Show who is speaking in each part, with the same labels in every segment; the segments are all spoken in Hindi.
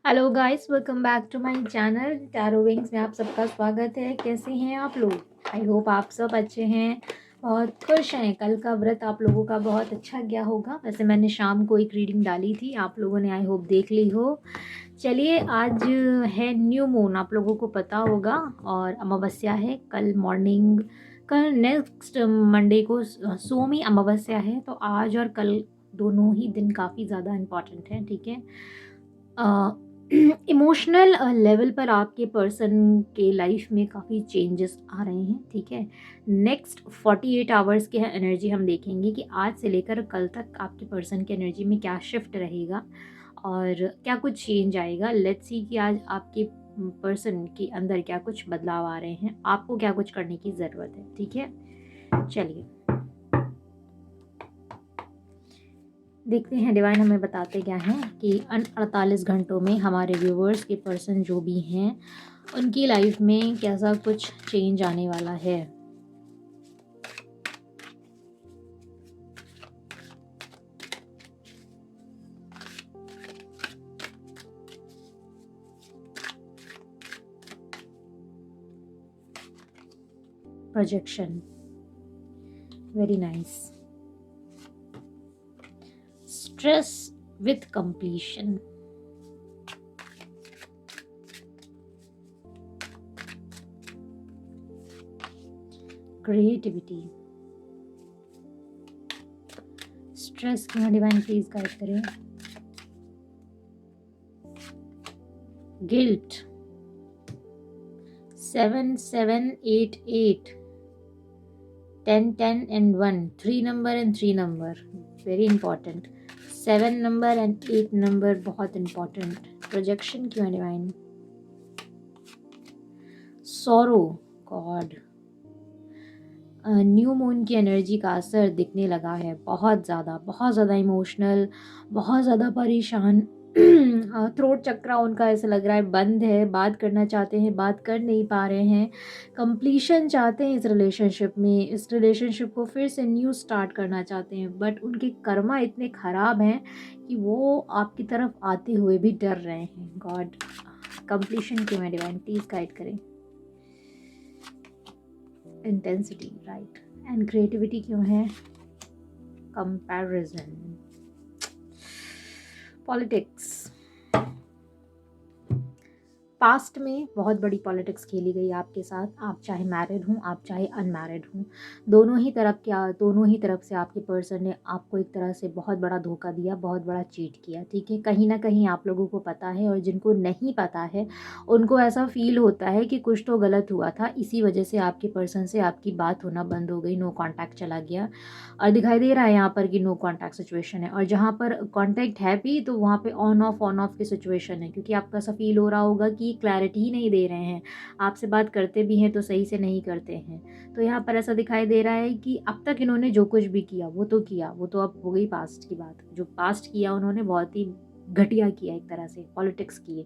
Speaker 1: Hello guys, welcome back to my channel tarot wings में आप सबका स्वागत है। कैसे हैं आप लोग? आई होप आप सब अच्छे हैं, बहुत खुश हैं। कल का व्रत आप लोगों का बहुत अच्छा गया होगा। वैसे मैंने शाम को एक रीडिंग डाली थी, आप लोगों ने आई होप देख ली हो। चलिए, आज है न्यू मून, आप लोगों को पता होगा, और अमावस्या है कल मॉर्निंग। कल नेक्स्ट मंडे को सोमी अमावस्या है, तो आज और कल दोनों ही दिन काफ़ी ज़्यादा इम्पॉर्टेंट हैं। ठीक है, इमोशनल लेवल पर आपके पर्सन के लाइफ में काफ़ी चेंजेस आ रहे हैं। ठीक है, नेक्स्ट 48 आवर्स के एनर्जी हम देखेंगे कि आज से लेकर कल तक आपके पर्सन की एनर्जी में क्या शिफ्ट रहेगा और क्या कुछ चेंज आएगा। लेट्स सी कि आज आपके पर्सन के अंदर क्या कुछ बदलाव आ रहे हैं, आपको क्या कुछ करने की ज़रूरत है। ठीक है, चलिए देखते हैं डिवाइन हमें बताते क्या हैं कि 48 घंटों में हमारे व्यूवर्स के पर्सन जो भी हैं उनकी लाइफ में कैसा कुछ चेंज आने वाला है। Projection, very nice. Stress with completion, creativity. Stress क्यों डिवाइन प्लीज गाइड करें। Guilt, 7 7 8 8 10 10 and 1, 3 number and 3 number, very important। 7 number and 8 number बहुत important। प्रोजेक्शन क्यों है divine. Sorrow, God. New moon की एनर्जी का असर दिखने लगा है, बहुत ज़्यादा इमोशनल, बहुत ज़्यादा परेशान। थ्रोट चक्रा उनका ऐसा लग रहा है बंद है, बात करना चाहते हैं, बात कर नहीं पा रहे हैं। कंप्लीशन चाहते हैं इस रिलेशनशिप में, इस रिलेशनशिप को फिर से न्यू स्टार्ट करना चाहते हैं, बट उनके कर्मा इतने ख़राब हैं कि वो आपकी तरफ आते हुए भी डर रहे हैं। गॉड, कंप्लीशन क्यों है डिवाइन प्लीज़ गाइड करें। Intensity, right. एंड क्रिएटिविटी क्यों है। Comparison, politics. पास्ट में बहुत बड़ी पॉलिटिक्स खेली गई आपके साथ, आप चाहे मैरिड हूँ, आप चाहे अनमैरिड हूँ, दोनों ही तरफ से आपके पर्सन ने आपको एक तरह से बहुत बड़ा धोखा दिया, बहुत बड़ा चीट किया। ठीक है, कहीं ना कहीं आप लोगों को पता है, और जिनको नहीं पता है उनको ऐसा फील होता है कि कुछ तो गलत हुआ था, इसी वजह से आपके पर्सन से आपकी बात होना बंद हो गई, नो कॉन्टैक्ट चला गया। और दिखाई दे रहा है यहाँ पर कि नो कॉन्टैक्ट सिचुएशन है, और जहाँ पर कॉन्टैक्ट है भी तो वहाँ पे ऑन ऑफ की सिचुएशन है, क्योंकि आपका ऐसा फील हो रहा होगा कि क्लैरिटी ही नहीं दे रहे हैं, आपसे बात करते भी हैं तो सही से नहीं करते हैं। तो यहाँ पर ऐसा दिखाई दे रहा है कि अब तक इन्होंने जो कुछ भी किया वो तो किया, वो तो अब हो गई पास्ट की बात। जो पास्ट किया उन्होंने बहुत ही घटिया किया, एक तरह से पॉलिटिक्स किए।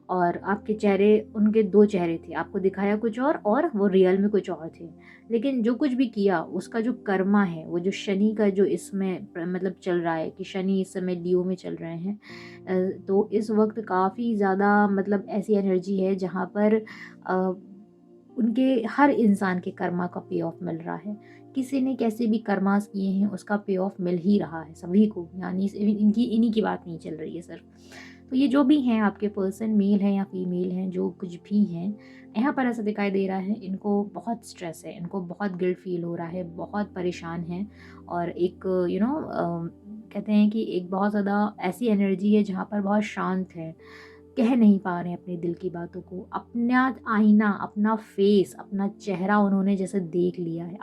Speaker 1: और आपके चेहरे, उनके दो चेहरे थे, आपको दिखाया कुछ और वो रियल में कुछ और थे। लेकिन जो कुछ भी किया उसका जो कर्मा है, वो जो शनि का जो इसमें मतलब चल रहा है कि शनि इस समय लियो में चल रहे हैं, तो इस वक्त काफ़ी ज़्यादा मतलब ऐसी एनर्जी है जहाँ पर उनके हर इंसान के कर्मा का पे ऑफ मिल रहा है। किसी ने कैसे भी कर्मास किए हैं उसका पे ऑफ मिल ही रहा है सभी को, यानी इन्हीं की बात नहीं चल रही है सिर्फ। तो ये जो भी हैं आपके पर्सन, मेल हैं या फीमेल हैं, जो कुछ भी हैं, यहाँ पर ऐसा दिखाई दे रहा है इनको बहुत स्ट्रेस है, इनको बहुत गिल्ट फील हो रहा है, बहुत परेशान हैं। और एक कहते हैं कि एक बहुत ज़्यादा ऐसी एनर्जी है जहाँ पर बहुत शांत है, कह नहीं पा रहे हैं अपने दिल की बातों को। अपना आईना, अपना फेस, अपना चेहरा उन्होंने जैसे देख लिया है,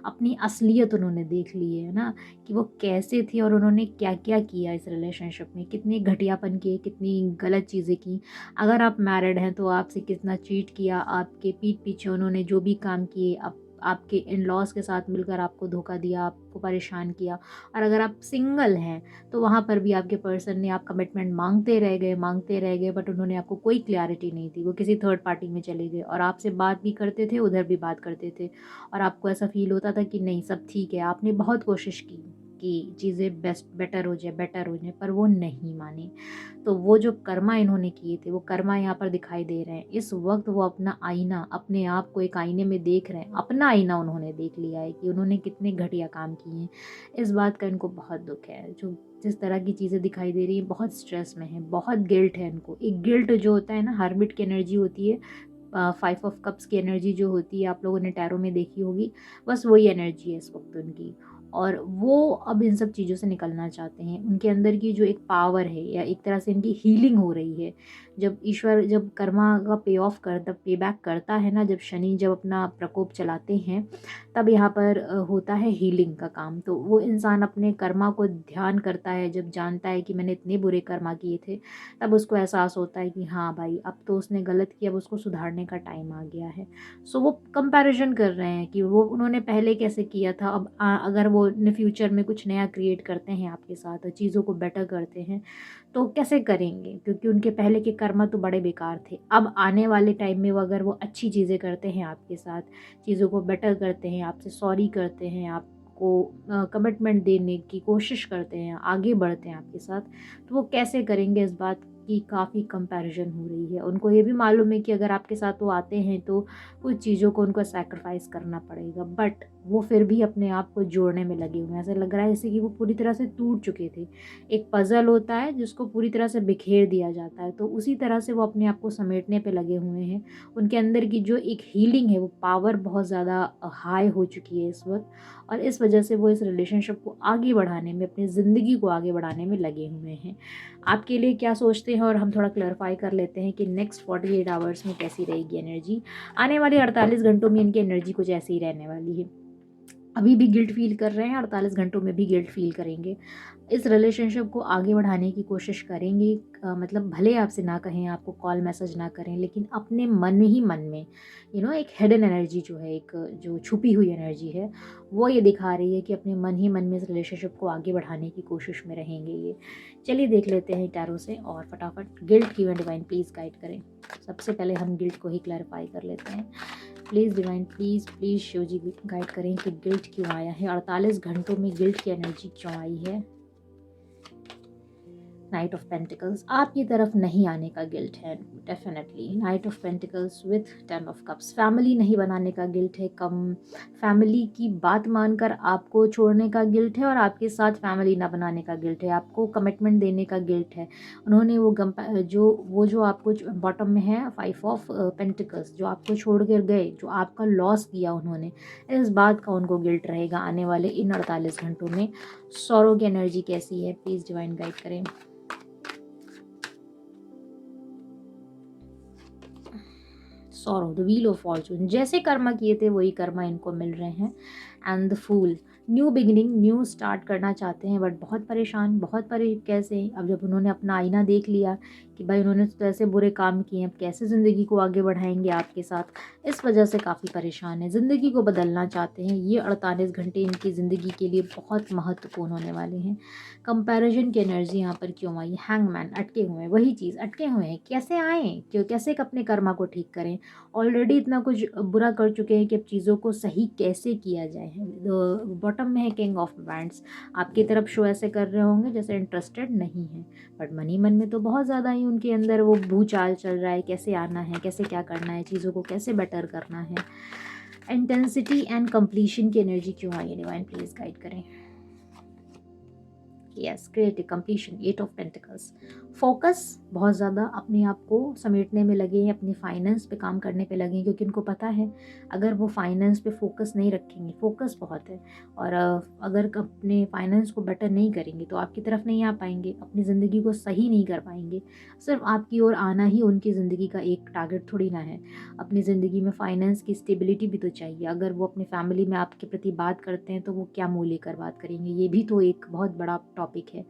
Speaker 1: अपनी असलियत उन्होंने देख ली है ना, कि वो कैसे थे और उन्होंने क्या क्या किया इस रिलेशनशिप में, कितने घटियापन किए, कितनी गलत चीज़ें की। अगर आप मैरिड हैं तो आपसे कितना चीट किया, आपके पीठ पीछे उन्होंने जो भी काम किए, आपके इन लॉज के साथ मिलकर आपको धोखा दिया, आपको परेशान किया। और अगर आप सिंगल हैं तो वहाँ पर भी आपके पर्सन ने आप कमिटमेंट मांगते रह गए, बट उन्होंने आपको कोई क्लैरिटी नहीं दी, वो किसी थर्ड पार्टी में चले गए, और आपसे बात भी करते थे, उधर भी बात करते थे, और आपको ऐसा फील होता था कि नहीं सब ठीक है, आपने बहुत कोशिश की। कि चीज़ें बेटर हो जाए, पर वो नहीं माने। तो वो जो कर्मा इन्होंने किए थे, वो कर्मा यहाँ पर दिखाई दे रहे हैं। इस वक़्त वो अपना आईना, अपने आप को एक आईने में देख रहे हैं। अपना आईना उन्होंने देख लिया है कि उन्होंने कितने घटिया काम किए हैं। इस बात का इनको बहुत दुःख है। जो जिस तरह की चीज़ें दिखाई दे रही हैं, बहुत स्ट्रेस में हैं, बहुत गिल्ट है इनको। एक गिल्ट जो होता है ना, हर्मिट की एनर्जी होती है, 5 ऑफ कप्स की एनर्जी जो होती है, आप लोगों ने टैरो में देखी होगी, बस वही एनर्जी है इस वक़्त उनकी। और वो अब इन सब चीज़ों से निकलना चाहते हैं। उनके अंदर की जो एक पावर है, या एक तरह से इनकी हीलिंग हो रही है। जब ईश्वर, जब कर्मा का पे बैक करता है ना, जब शनि जब अपना प्रकोप चलाते हैं, तब यहाँ पर होता है हीलिंग का काम। तो वो इंसान अपने कर्मा को ध्यान करता है, जब जानता है कि मैंने इतने बुरे कर्मा किए थे, तब उसको एहसास होता है कि हाँ भाई, अब तो उसने गलत किया, अब उसको सुधारने का टाइम आ गया है। सो वो कंपैरिजन कर रहे हैं कि वो उन्होंने पहले कैसे किया था, अब अगर वो इन फ्यूचर में कुछ नया क्रिएट करते हैं आपके साथ और चीज़ों को बेटर करते हैं, तो कैसे करेंगे, क्योंकि उनके पहले के कर्म तो बड़े बेकार थे। अब आने वाले टाइम में वो, अगर वो अच्छी चीज़ें करते हैं आपके साथ, चीज़ों को बेटर करते हैं, आपसे सॉरी करते हैं, आपको कमिटमेंट देने की कोशिश करते हैं, आगे बढ़ते हैं आपके साथ, तो वो कैसे करेंगे, इस बात की काफ़ी कंपैरिजन हो रही है। उनको ये भी मालूम है कि अगर आपके साथ वो आते हैं तो कुछ चीज़ों को उनको सैक्रिफाइस करना पड़ेगा, बट वो फिर भी अपने आप को जोड़ने में लगे हुए हैं। ऐसा लग रहा है जैसे कि वो पूरी तरह से टूट चुके थे। एक पज़ल होता है जिसको पूरी तरह से बिखेर दिया जाता है, तो उसी तरह से वो अपने आप को समेटने पे लगे हुए हैं। उनके अंदर की जो एक हीलिंग है, वो पावर बहुत ज़्यादा हाई हो चुकी है इस वक़्त, और इस वजह से वो इस रिलेशनशिप को आगे बढ़ाने में, अपनी ज़िंदगी को आगे बढ़ाने में लगे हुए हैं। आपके लिए क्या सोचते हैं, और हम थोड़ा क्लैरिफाई कर लेते हैं कि नेक्स्ट 48 आवर्स में कैसी रहेगी एनर्जी। आने वाले 48 घंटों में इनकी एनर्जी कुछ ऐसी ही रहने वाली है। अभी भी गिल्ट फ़ील कर रहे हैं, 48 घंटों में भी गिल्ट फ़ील करेंगे। इस रिलेशनशिप को आगे बढ़ाने की कोशिश करेंगे। मतलब भले आपसे ना कहें, आपको कॉल मैसेज ना करें, लेकिन अपने मन ही मन में एक हिडन एनर्जी जो है, एक जो छुपी हुई एनर्जी है, वो ये दिखा रही है कि अपने मन ही मन में इस रिलेशनशिप को आगे बढ़ाने की कोशिश में रहेंगे ये। चलिए देख लेते हैं टैरो से, और फटाफट गिल्ट क्यों है, डिवाइन प्लीज़ गाइड करें। सबसे पहले हम गिल्ट को ही क्लैरिफाई कर लेते हैं। Please divine, please Shiv ji guide करें कि गिल्ट क्यों आया है, 48 घंटों में गिल्ट की एनर्जी क्यों आई है। नाइट ऑफ पेंटिकल्स, आपकी तरफ नहीं आने का गिल्ट है definitely. Night of pentacles with 10 of cups, family नहीं बनाने का गिल्ट है, कम फैमिली की बात मानकर आपको छोड़ने का गिल्ट है, और आपके साथ फैमिली ना बनाने का गिल्ट है, आपको कमिटमेंट देने का गिल्ट है। उन्होंने जो आपको बॉटम में है 5 ऑफ पेंटिकल्स, जो आपको छोड़ कर गए, जो आपका लॉस किया उन्होंने, इस बात का उनको गिल्ट रहेगा आने वाले इन 48 घंटों में। सौरों की एनर्जी कैसी है, प्लीज़ डिवाइन गाइड करें। Sorrow, the wheel of Fortune, जैसे कर्मा किए थे वही कर्मा इनको मिल रहे हैं। And the fool, new beginning, new start करना चाहते हैं, बट बहुत परेशान, कैसे, अब जब उन्होंने अपना आईना देख लिया कि भाई उन्होंने तो ऐसे बुरे काम किए हैं, अब कैसे ज़िंदगी को आगे बढ़ाएंगे आपके साथ, इस वजह से काफ़ी परेशान है, ज़िंदगी को बदलना चाहते हैं। ये 48 घंटे इनकी ज़िंदगी के लिए बहुत महत्वपूर्ण होने वाले हैं। कंपैरिजन की एनर्जी यहाँ पर क्यों आई, हैंगमैन, अटके हुए हैं, वही चीज़, अटके हुए हैं, कैसे आएँ, क्यों, कैसे अपने कर्मा को ठीक करें। ऑलरेडी इतना कुछ बुरा कर चुके हैं कि अब चीज़ों को सही कैसे किया जाए। बॉटम में है किंग ऑफ वैंड्स, आपकी तरफ शो ऐसे कर रहे होंगे जैसे इंटरेस्टेड नहीं है, बट मन ही मन में तो बहुत ज़्यादा ही उनके अंदर वो भूचाल चल रहा है, कैसे आना है, कैसे क्या करना है, चीज़ों को कैसे बेटर करना है। इंटेंसिटी एंड कंप्लीशन की एनर्जी क्यों आई है, डिवाइन प्लीज़ गाइड करें। Yes, creative completion, 8 of pentacles, focus, बहुत ज़्यादा अपने आप को समेटने में लगे हैं, अपनी फाइनेंस पे काम करने पे लगे हैं, क्योंकि उनको पता है अगर वो फाइनेंस पे फोकस नहीं रखेंगे, फोकस बहुत है, और अगर अपने फाइनेंस को बेटर नहीं करेंगे तो आपकी तरफ नहीं आ पाएंगे, अपनी ज़िंदगी को सही नहीं कर पाएंगे। सिर्फ आपकी ओर आना ही उनकी ज़िंदगी का एक टारगेट थोड़ी ना है, अपनी ज़िंदगी में फाइनेंस की स्टेबिलिटी भी तो चाहिए। अगर वो अपनी फैमिली में आपके प्रति बात करते हैं तो वो क्या मुँह लेकर बात करेंगे, ये भी तो एक बहुत बड़ा टॉपिक है।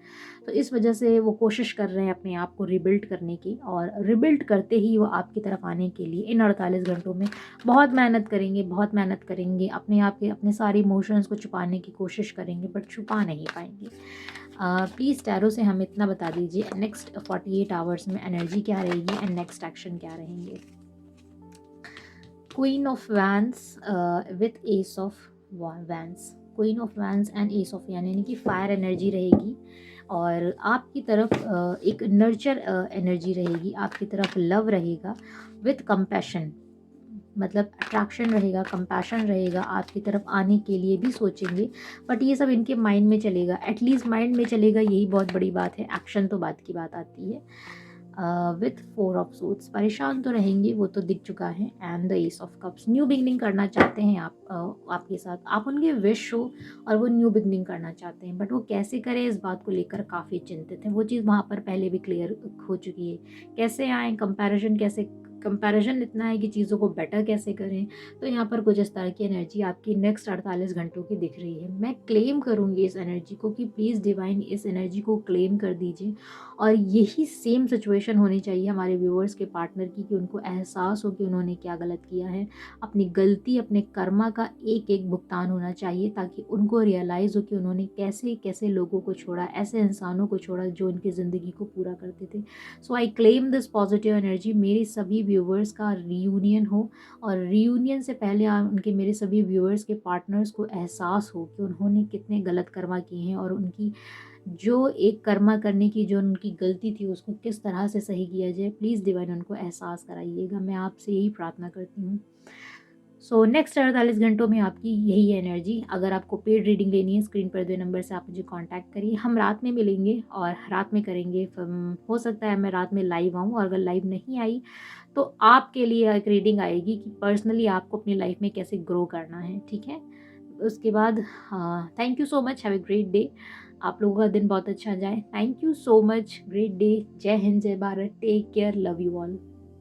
Speaker 1: तो इस वजह से वो कोशिश कर रहे हैं अपने आप को रिबिल्ड करने की, और रिबिल्ड करते ही वो आपकी तरफ आने के लिए इन 48 घंटों में बहुत मेहनत करेंगे, बहुत मेहनत करेंगे, अपने आप के अपने सारे इमोशंस को छुपाने की कोशिश करेंगे, बट छुपा नहीं पाएंगे। प्लीज़ टैरो से हमें इतना बता दीजिए, नेक्स्ट 48 आवर्स में एनर्जी क्या रहेगी एंड नेक्स्ट एक्शन क्या रहेंगे। Queen of vents with S of vents, queen of wands and S of wand, यानी कि फायर एनर्जी रहेगी और आपकी तरफ एक नर्चर एनर्जी रहेगी, आपकी तरफ लव रहेगा विथ कंपैशन, मतलब अट्रैक्शन रहेगा, कंपैशन रहेगा, आपकी तरफ आने के लिए भी सोचेंगे। बट ये सब इनके माइंड में चलेगा, एटलीस्ट माइंड में चलेगा, यही बहुत बड़ी बात है। एक्शन तो बात की बात आती है। विथ 4 ऑफ सूट्स परेशान तो रहेंगे, वो तो दिख चुका है। And the S of cups, new beginning करना चाहते हैं आप, आपके साथ, आप उनके विश हो और वो न्यू बिगनिंग करना चाहते हैं, बट वो कैसे करें इस बात को लेकर काफ़ी चिंतित हैं। वो चीज़ वहाँ पर पहले भी क्लियर हो चुकी है। कैसे आएँ, कंपैरिजन इतना है कि चीज़ों को बेटर कैसे करें। तो यहाँ पर कुछ इस तरह की एनर्जी आपकी नेक्स्ट 48 घंटों की दिख रही है। मैं क्लेम करूँगी इस एनर्जी को कि प्लीज़ डिवाइन इस एनर्जी को क्लेम कर दीजिए। और यही सेम सिचुएशन होनी चाहिए हमारे व्यूअर्स के पार्टनर की, कि उनको एहसास हो कि उन्होंने क्या गलत किया है, अपनी गलती, अपने कर्मा का एक एक भुगतान होना चाहिए, ताकि उनको रियलाइज़ हो कि उन्होंने कैसे कैसे लोगों को छोड़ा, ऐसे इंसानों को छोड़ा जो उनकी ज़िंदगी को पूरा करते थे। So I claim this positive energy. मेरे सभी व्यूअर्स का रीयूनियन हो, और रीयूनियन से पहले उनके, मेरे सभी व्यूअर्स के पार्टनर्स को एहसास हो कि उन्होंने कितने गलत कर्मा किए हैं, और उनकी जो एक कर्मा करने की जो उनकी गलती थी उसको किस तरह से सही किया जाए। प्लीज़ डिवाइन उनको एहसास कराइएगा, मैं आपसे यही प्रार्थना करती हूँ। सो नेक्स्ट 48 घंटों में आपकी यही एनर्जी। अगर आपको पेड रीडिंग लेनी है, स्क्रीन पर 2 नंबर से आप मुझे कांटेक्ट करिए। हम रात में मिलेंगे और रात में करेंगे। हो सकता है मैं रात में लाइव आऊँ, और अगर लाइव नहीं आई तो आपके लिए एक रीडिंग आएगी कि पर्सनली आपको अपनी लाइफ में कैसे ग्रो करना है, ठीक है? उसके बाद thank you so much, have a great day. आप लोगों का दिन बहुत अच्छा जाए। Thank you so much, great day. जय हिंद, जय Bharat, take care, love you all.